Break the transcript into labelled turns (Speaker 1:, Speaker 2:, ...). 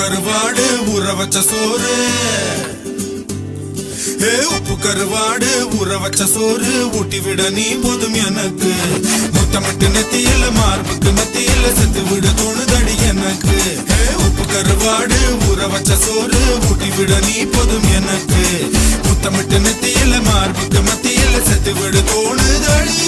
Speaker 1: கருவாடு ஊற வச்ச சோறு உப்பு கருவாடு ஊற வச்ச சோறு ஊட்டி விட நீ போதும் எனக்கு முத்தமிட்டு நெத்தியில மார்புக்கு மத்தியில செத்து விட தோணுதடி எனக்கு உப்பு கருவாடு ஊற வச்ச சோறு ஊட்டி விட நீ போதும் எனக்கு முத்தமிட்டு நெத்தியில மார்புக்கு மத்தியில செத்து விட தோணுதடி